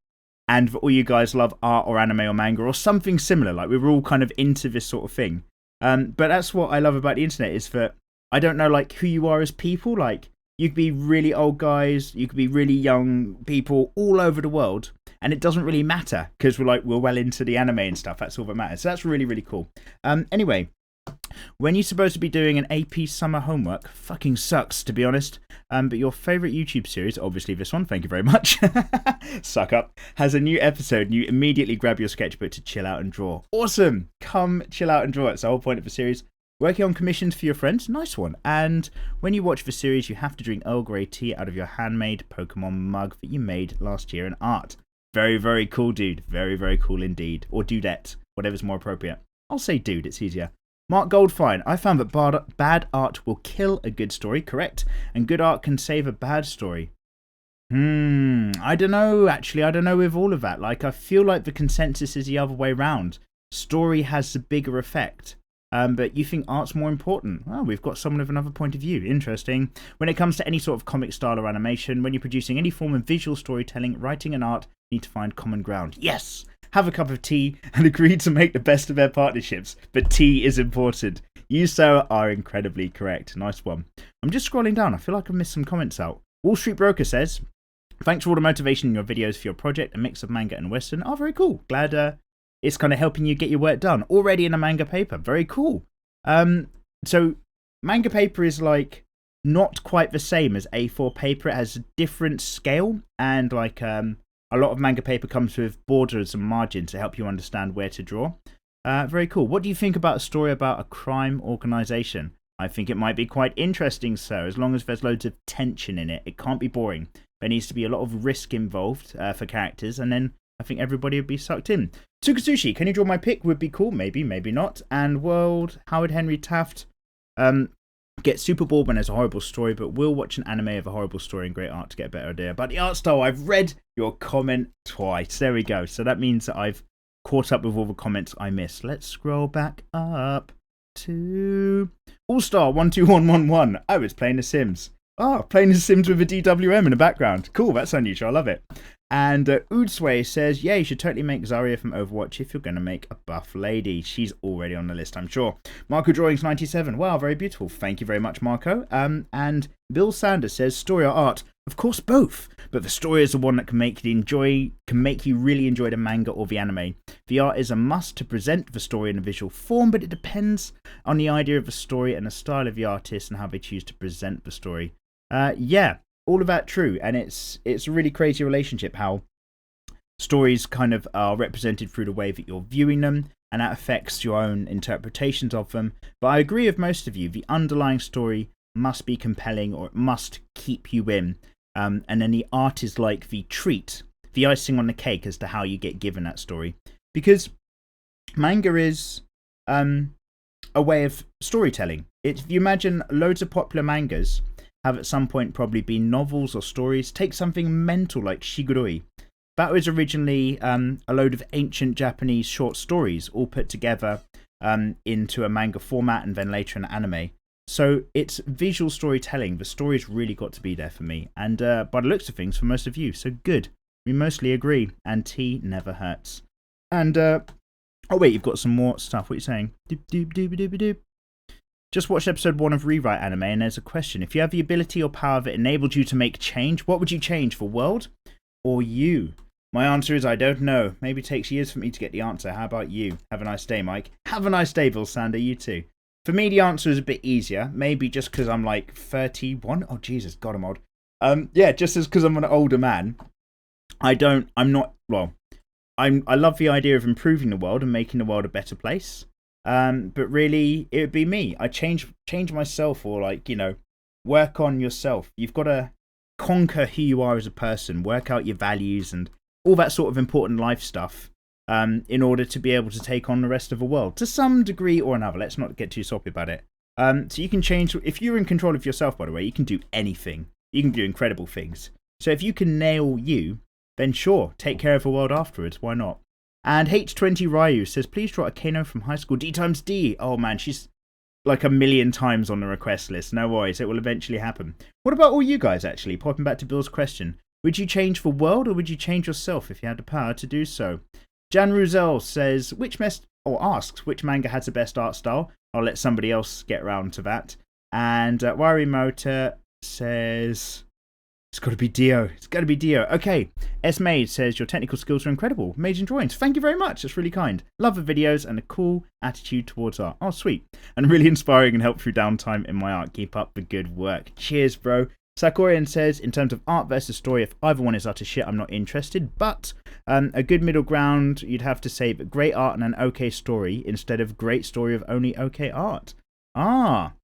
And all you guys love art or anime or manga or something similar. Like, we're all kind of into this sort of thing. But that's what I love about the internet is that I don't know, like, who you are as people. Like, you could be really old guys. You could be really young people all over the world. And it doesn't really matter because we're well into the anime and stuff. That's all that matters. So that's really, really cool. Anyway, when you're supposed to be doing an AP summer homework, fucking sucks, to be honest. But your favourite YouTube series, obviously this one, thank you very much, suck up, has a new episode and you immediately grab your sketchbook to chill out and draw. Awesome! Come chill out and draw. It's the whole point of the series. Working on commissions for your friends, nice one. And when you watch the series, you have to drink Earl Grey tea out of your handmade Pokemon mug that you made last year in art. Very, very cool, dude. Very, very cool indeed. Or dudette, whatever's more appropriate. I'll say dude, it's easier. Mark Goldfine, I found that bad art will kill a good story, correct? And good art can save a bad story. I don't know, actually. I don't know with all of that. Like, I feel like the consensus is the other way round. Story has the bigger effect. But you think art's more important? Well, we've got someone with another point of view. Interesting. When it comes to any sort of comic style or animation, when you're producing any form of visual storytelling, writing and art need to find common ground. Yes! Have a cup of tea and agree to make the best of their partnerships. But tea is important. You, sir, are incredibly correct. Nice one. I'm just scrolling down. I feel like I've missed some comments out. Wall Street Broker says, thanks for all the motivation in your videos for your project, a mix of manga and Western. Oh, very cool. Glad it's kind of helping you get your work done. Already in a manga paper. Very cool. So manga paper is like not quite the same as A4 paper. It has a different scale and like a lot of manga paper comes with borders and margins to help you understand where to draw. Very cool. What do you think about a story about a crime organization? I think it might be quite interesting, sir, as long as there's loads of tension in it. It can't be boring. There needs to be a lot of risk involved for characters, and then I think everybody would be sucked in. Tsukasushi, can you draw my pick? Would be cool. Maybe, maybe not. And World, Howard Henry Taft. Get super bored when there's a horrible story, but we'll watch an anime of a horrible story and great art to get a better idea about the art style. I've read your comment twice. There we go. So that means that I've caught up with all the comments I missed. Let's scroll back up to All-Star 12111. Oh, it's playing The Sims. Oh, playing The Sims with a DWM in the background. Cool, that's unusual. I love it. And Oodsway says, yeah, you should totally make Zarya from Overwatch if you're going to make a buff lady. She's already on the list, I'm sure. Marco Drawings 97. Wow, very beautiful. Thank you very much, Marco. And Bill Sanders says, story or art? Of course, both. But the story is the one that can make you really enjoy the manga or the anime. The art is a must to present the story in a visual form, but it depends on the idea of the story and the style of the artist and how they choose to present the story. Yeah. All of that true, and it's a really crazy relationship how stories kind of are represented through the way that you're viewing them, and that affects your own interpretations of them. But I agree with most of you, the underlying story must be compelling or it must keep you in, and then the art is like the treat, the icing on the cake as to how you get given that story. Because manga is a way of storytelling. If you imagine loads of popular mangas have at some point probably been novels or stories. Take something mental like Shigurui. That was originally a load of ancient Japanese short stories all put together into a manga format and then later an anime. So it's visual storytelling. The story's really got to be there for me. And by the looks of things, for most of you. So good. We mostly agree. And tea never hurts. And, oh wait, you've got some more stuff. What are you saying? Doop, doop, doop, doop, doop. Just watched episode 1 of Rewrite Anime, and there's a question. If you have the ability or power that enabled you to make change, what would you change for world or you? My answer is I don't know. Maybe it takes years for me to get the answer. How about you? Have a nice day, Mike. Have a nice day, Bill Sander. You too. For me, the answer is a bit easier. Maybe just because I'm like 31. Oh, Jesus. God, I'm old. Yeah, just as because I'm an older man. I love the idea of improving the world and making the world a better place. But really, it would be me. I change myself, or like, you know, work on yourself. You've got to conquer who you are as a person, work out your values and all that sort of important life stuff in order to be able to take on the rest of the world to some degree or another. Let's not get too soppy about it. So you can change, if you're in control of yourself, by the way, you can do anything. You can do incredible things. So if you can nail you, then sure, take care of the world afterwards. Why not? And H20 Ryu says, please draw a Kano from high school D times D. Oh man, she's like 1,000,000 times on the request list. No worries, it will eventually happen. What about all you guys, actually? Popping back to Bill's question. Would you change the world or would you change yourself if you had the power to do so? Jan Ruzel says, asks which manga has the best art style. I'll let somebody else get around to that. And Wari Mota says, it's got to be Dio. It's got to be Dio. Okay. S. Maid says, your technical skills are incredible. Amazing drawings. Thank you very much. That's really kind. Love the videos and a cool attitude towards art. Oh, sweet. And really inspiring and help through downtime in my art. Keep up the good work. Cheers, bro. Sakorian says, in terms of art versus story, if either one is utter shit, I'm not interested. But a good middle ground, you'd have to say, but great art and an okay story instead of great story of only okay art. Ah.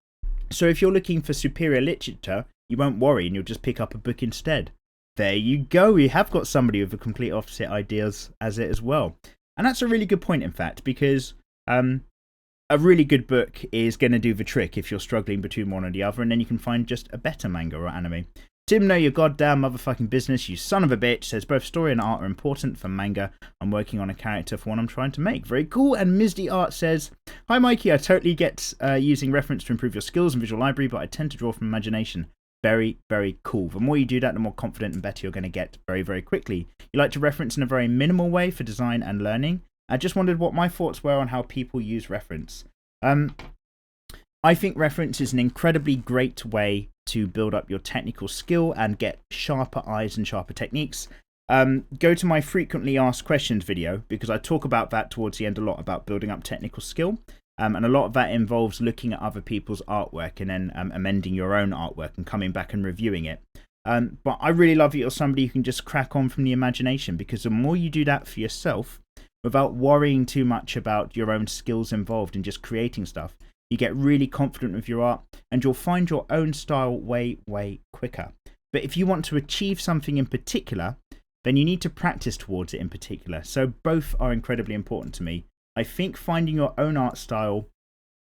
So if you're looking for superior literature, you won't worry and you'll just pick up a book instead. There you go. We have got somebody with the complete opposite ideas as it as well. And that's a really good point, in fact, because a really good book is going to do the trick if you're struggling between one or the other, and then you can find just a better manga or anime. Tim, know your goddamn motherfucking business, you son of a bitch, says both story and art are important for manga. I'm working on a character for one I'm trying to make. Very cool. And Mizdy Art says, hi Mikey, I totally get using reference to improve your skills and visual library, but I tend to draw from imagination. Very, very cool. The more you do that, the more confident and better you're going to get very, very quickly. You like to reference in a very minimal way for design and learning. I just wondered what my thoughts were on how people use reference. I think reference is an incredibly great way to build up your technical skill and get sharper eyes and sharper techniques. Go to my frequently asked questions video because I talk about that towards the end a lot, about building up technical skill. And a lot of that involves looking at other people's artwork and then amending your own artwork and coming back and reviewing it. But I really love that you're somebody who can just crack on from the imagination, because the more you do that for yourself without worrying too much about your own skills involved in just creating stuff, you get really confident with your art and you'll find your own style way, way quicker. But if you want to achieve something in particular, then you need to practice towards it in particular. So both are incredibly important to me. I think finding your own art style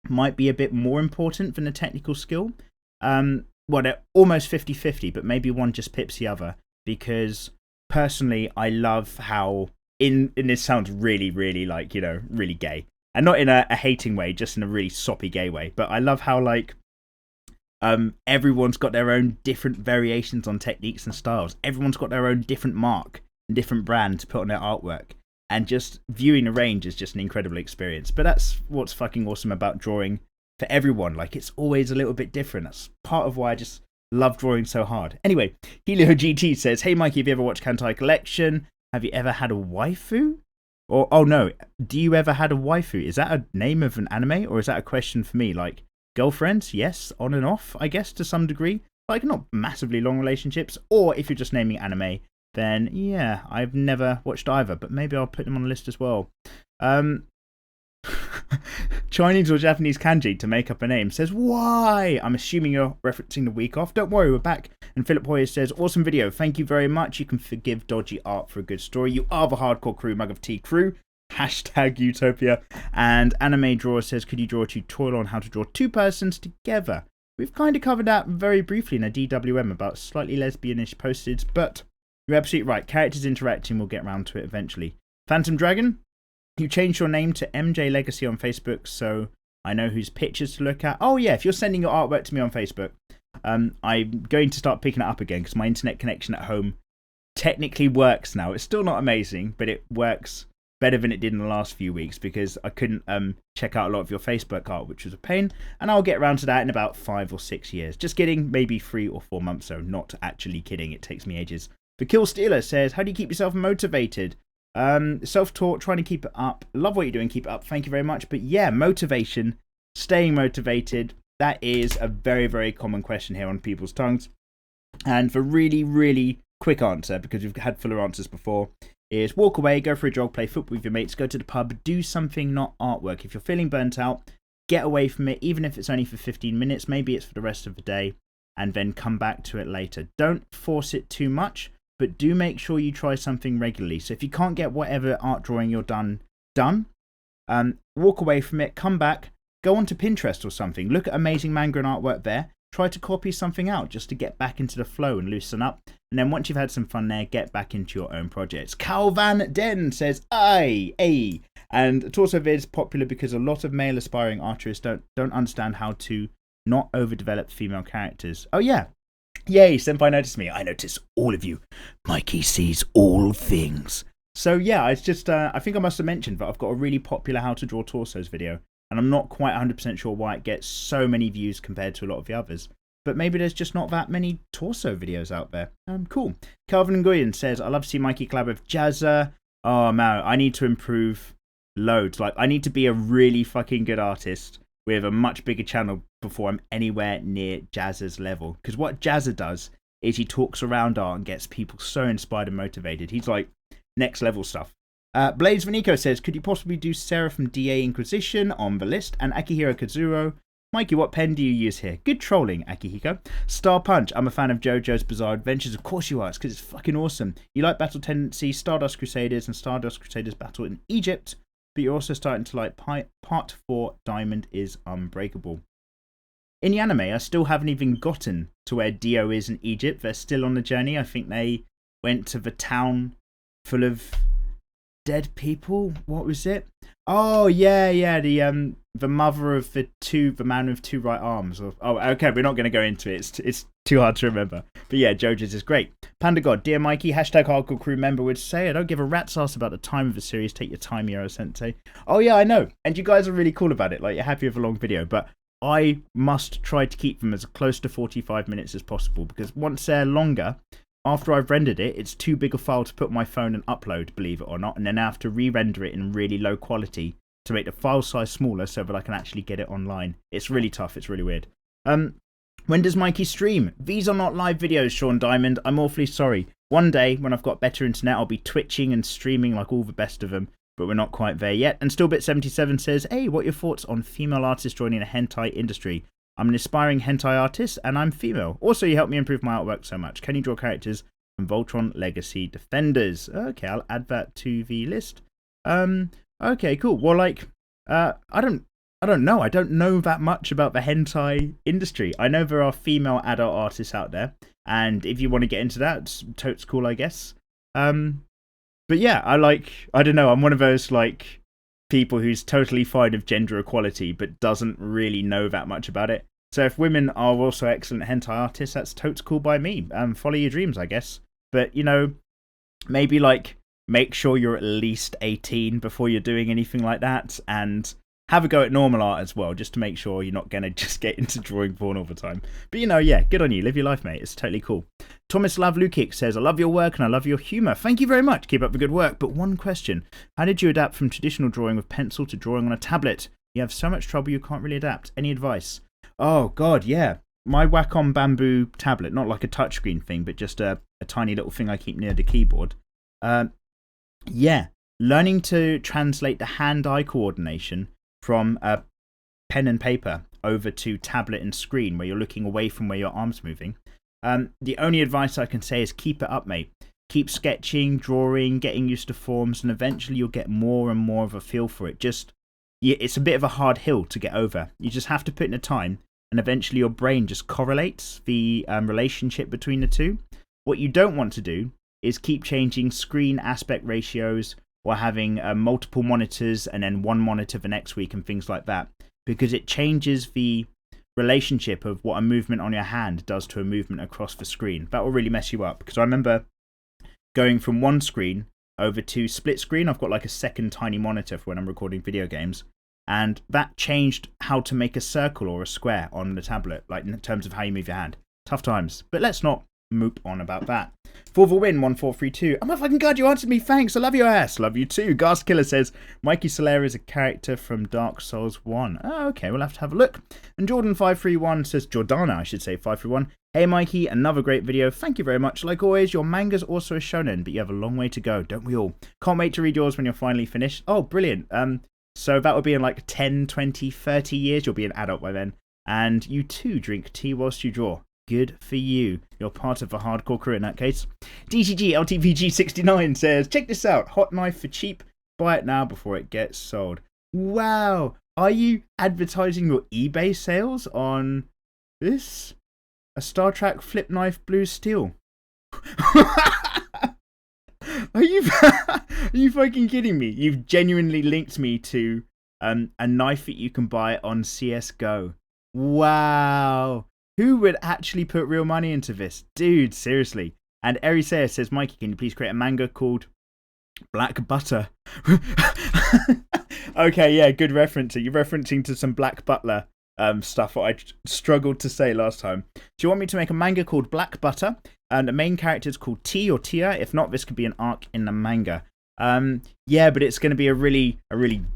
might be a bit more important than the technical skill. Well, they're almost 50-50, but maybe one just pips the other. Because personally, I love how, in this sounds really, really like, really gay. And not in a hating way, just in a really soppy gay way. But I love how, like, everyone's got their own different variations on techniques and styles. Everyone's got their own different mark and different brand to put on their artwork. And just viewing the range is just an incredible experience. But that's what's fucking awesome about drawing for everyone. Like, it's always a little bit different. That's part of why I just love drawing so hard. Anyway, Helio GT says, hey Mikey, have you ever watched Kantai Collection? Have you ever had a waifu? Or, oh no, do you ever had a waifu? Is that a name of an anime? Or is that a question for me? Like, girlfriends? Yes, on and off, I guess, to some degree. Like, not massively long relationships. Or if you're just naming anime, then yeah, I've never watched either, but maybe I'll put them on the list as well. Chinese or Japanese kanji to make up a name says, why? I'm assuming you're referencing the week off. Don't worry, we're back. And Philip Hoyer says, awesome video. Thank you very much. You can forgive dodgy art for a good story. You are the hardcore crew, mug of tea crew. Hashtag Utopia. And Anime Drawer says, could you draw a tutorial on how to draw two persons together? We've kind of covered that very briefly in a DWM about slightly lesbianish postage, but you're absolutely right. Characters interacting, we'll get around to it eventually. Phantom Dragon, you changed your name to MJ Legacy on Facebook, so I know whose pictures to look at. Oh yeah, if you're sending your artwork to me on Facebook, I'm going to start picking it up again because my internet connection at home technically works now. It's still not amazing, but it works better than it did in the last few weeks because I couldn't check out a lot of your Facebook art, which was a pain. And I'll get around to that in about 5 or 6 years. Just kidding, maybe 3 or 4 months, so not actually kidding. It takes me ages. The Kill Stealer says, how do you keep yourself motivated? Self-taught, trying to keep it up. Love what you're doing, keep it up. Thank you very much. But yeah, motivation, staying motivated, that is a very, very common question here on people's tongues. And the really, really quick answer, because we've had fuller answers before, is walk away, go for a jog, play football with your mates, go to the pub, do something, not artwork. If you're feeling burnt out, get away from it, even if it's only for 15 minutes. Maybe it's for the rest of the day. and then come back to it later. Don't force it too much, but do make sure you try something regularly. So if you can't get whatever art drawing you're done, walk away from it, come back, go onto Pinterest or something, look at amazing manga and artwork there, try to copy something out just to get back into the flow and loosen up. And then once you've had some fun there, get back into your own projects. Cal Van Den says, aye, ay. And Torso Vid is popular because a lot of male aspiring artists don't understand how to not overdevelop female characters. Oh yeah. Yay, Senpai noticed me. I notice all of you. Mikey sees all things. So yeah, it's just, I think I must have mentioned that I've got a really popular how to draw torsos video. And I'm not quite 100% sure why it gets so many views compared to a lot of the others. But maybe there's just not that many torso videos out there. Cool. Calvin Nguyen says, I love to see Mikey collab with Jazza. Oh man, I need to improve loads. Like, I need to be a really fucking good artist with a much bigger channel before I'm anywhere near Jazza's level. Because what Jazza does is he talks around art and gets people so inspired and motivated. He's like next level stuff. Blaze Vanico says, could you possibly do Sarah from DA Inquisition on the list? And Akihiro Kazuro. Mikey, what pen do you use here? Good trolling, Akihiko. Star Punch, I'm a fan of JoJo's Bizarre Adventures. Of course you are, it's because it's fucking awesome. You like Battle Tendency, Stardust Crusaders, and Stardust Crusaders Battle in Egypt, but you're also starting to like Part 4, Diamond is Unbreakable. In the anime, I still haven't even gotten to where Dio is in Egypt. They're still on the journey. I think they went to the town full of dead people. What was it? Oh yeah, the mother of the man with two right arms. Oh, okay, we're not going to go into it. It's too hard to remember. But yeah, JoJo's is great. Panda God, dear Mikey, hashtag hardcore crew member would say, I don't give a rat's ass about the time of the series. Take your time, Yoro Sensei. Oh yeah, I know. And you guys are really cool about it. Like, you're happy with a long video, but I must try to keep them as close to 45 minutes as possible, because once they're longer, after I've rendered it, it's too big a file to put on my phone and upload, believe it or not, and then I have to re-render it in really low quality to make the file size smaller so that I can actually get it online. It's really tough, it's really weird. When does Mikey stream? These are not live videos, Sean Diamond. I'm awfully sorry. One day, when I've got better internet, I'll be twitching and streaming like all the best of them, but we're not quite there yet. And Stillbit77 says, hey, what are your thoughts on female artists joining the hentai industry? I'm an aspiring hentai artist, and I'm female. Also, you help me improve my artwork so much. Can you draw characters from Voltron Legacy Defenders? Okay, I'll add that to the list. Okay, cool. Well, like, I don't know. I don't know that much about the hentai industry. I know there are female adult artists out there, and if you want to get into that, it's totes cool, I guess. But yeah, I don't know. I'm one of those, like, people who's totally fine with gender equality but doesn't really know that much about it. So if women are also excellent hentai artists, that's totes cool by me. Follow your dreams, I guess. But, you know, maybe like make sure you're at least 18 before you're doing anything like that, and have a go at normal art as well, just to make sure you're not going to just get into drawing porn all the time. But, you know, yeah, good on you. Live your life, mate. It's totally cool. Thomas Lavlukic says, I love your work and I love your humour. Thank you very much. Keep up the good work. But one question. How did you adapt from traditional drawing with pencil to drawing on a tablet? You have so much trouble you can't really adapt. Any advice? Oh, God, yeah. My Wacom Bamboo tablet, not like a touchscreen thing, but just a tiny little thing I keep near the keyboard. Yeah, learning to translate the hand-eye coordination from pen and paper over to tablet and screen where you're looking away from where your arm's moving. The only advice I can say is keep it up, mate. Keep sketching, drawing, getting used to forms, and eventually you'll get more and more of a feel for it. It's a bit of a hard hill to get over. You just have to put in the time, and eventually your brain just correlates the relationship between the two. What you don't want to do is keep changing screen aspect ratios or having multiple monitors and then one monitor the next week and things like that, because it changes the relationship of what a movement on your hand does to a movement across the screen. That will really mess you up, because I remember going from one screen over to split screen. I've got like a second tiny monitor for when I'm recording video games, and that changed how to make a circle or a square on the tablet, like in terms of how you move your hand. Tough times, but let's not moop on about that. For the win, 1432. I'm a fucking god, you answered me. Thanks. I love your ass. Love you too. Ghast Killer says Mikey Solera is a character from Dark Souls 1. Oh, okay, we'll have to have a look. And Jordan531 says, Jordana, I should say, 531. Hey Mikey, another great video. Thank you very much. Like always, your manga's also a shonen, but you have a long way to go, don't we all? Can't wait to read yours when you're finally finished. Oh, brilliant. So that would be in like 10, 20, 30 years. You'll be an adult by then. And you too drink tea whilst you draw. Good for you. You're part of a hardcore crew in that case. DCG LTVG69 says, check this out. Hot knife for cheap. Buy it now before it gets sold. Wow. Are you advertising your eBay sales on this? A Star Trek flip knife blue steel. Are you fucking kidding me? You've genuinely linked me to a knife that you can buy on CSGO. Wow. Who would actually put real money into this? Dude, seriously. And Erisea says, Mikey, can you please create a manga called Black Butter? Okay, yeah, good reference. You're referencing to some Black Butler stuff that I struggled to say last time. Do you want me to make a manga called Black Butter? And the main character is called T or Tia. If not, this could be an arc in the manga. Yeah, but it's going to be a really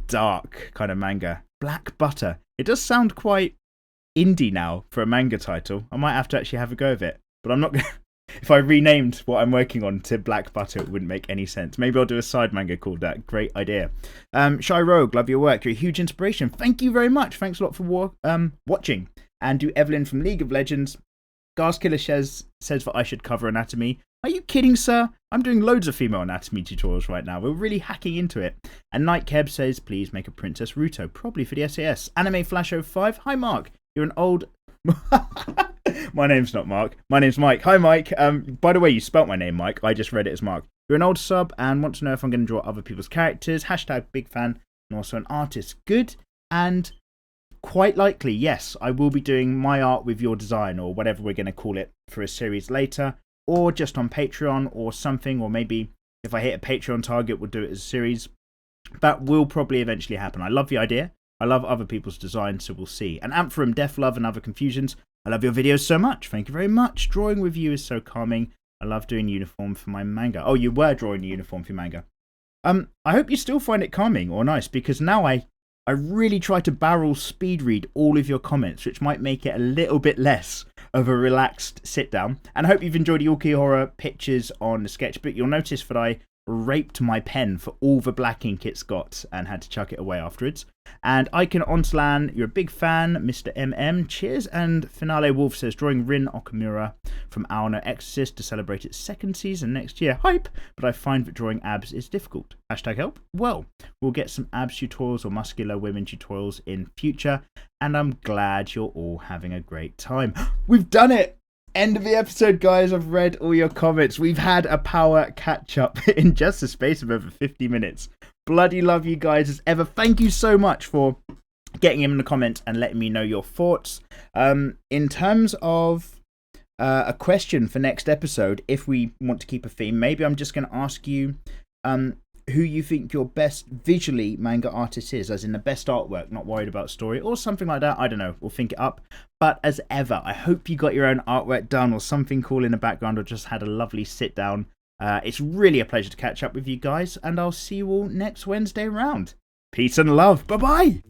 dark kind of manga. Black Butter. It does sound quite indie now for a manga title. I might have to actually have a go of it. But I'm not going to... If I renamed what I'm working on to Black Butter, it wouldn't make any sense. Maybe I'll do a side manga called that. Great idea. Shy Rogue, love your work. You're a huge inspiration. Thank you very much. Thanks a lot for watching. And do Evelyn from League of Legends. Gas Killer says that I should cover anatomy. Are you kidding, sir? I'm doing loads of female anatomy tutorials right now. We're really hacking into it. And Night Keb says, please make a Princess Ruto. Probably for the SAS. Anime Flash 05. Hi, Mark. You're an old... My name's not Mark. My name's Mike. Hi, Mike. By the way, you spelt my name, Mike. I just read it as Mark. You're an old sub and want to know if I'm going to draw other people's characters. Hashtag big fan and also an artist. Good. And quite likely, yes, I will be doing my art with your design or whatever we're going to call it for a series later, or just on Patreon or something, or maybe if I hit a Patreon target, we'll do it as a series. That will probably eventually happen. I love the idea. I love other people's designs, so we'll see. And Ampherum, Death Love and Other Confusions. I love your videos so much. Thank you very much. Drawing with you is so calming. I love doing uniform for my manga. Oh, you were drawing a uniform for your manga. I hope you still find it calming or nice, because now I really try to barrel speed read all of your comments, which might make it a little bit less of a relaxed sit down. And I hope you've enjoyed the Ulquiorra pictures on the sketchbook. You'll notice that I raped my pen for all the black ink it's got and had to chuck it away afterwards. And Icon Onslan, you're a big fan. Mr. MM, cheers. And Finale Wolf says, drawing Rin Okamura from Ao no Exorcist to celebrate its second season next year. Hype, but I find that drawing abs is difficult. Hashtag help. Well, we'll get some abs tutorials or muscular women tutorials in future. And I'm glad you're all having a great time. We've done it! End of the episode, guys. I've read all your comments. We've had a power catch up in just a space of over 50 minutes. Bloody love you guys as ever. Thank you so much for getting in the comments and letting me know your thoughts. In terms of a question for next episode, if we want to keep a theme, maybe I'm just going to ask you who you think your best visually manga artist is, as in the best artwork, not worried about story or something like that. I don't know. We'll think it up. But as ever, I hope you got your own artwork done or something cool in the background or just had a lovely sit down. It's really a pleasure to catch up with you guys, and I'll see you all next Wednesday round. Peace and love. Bye-bye.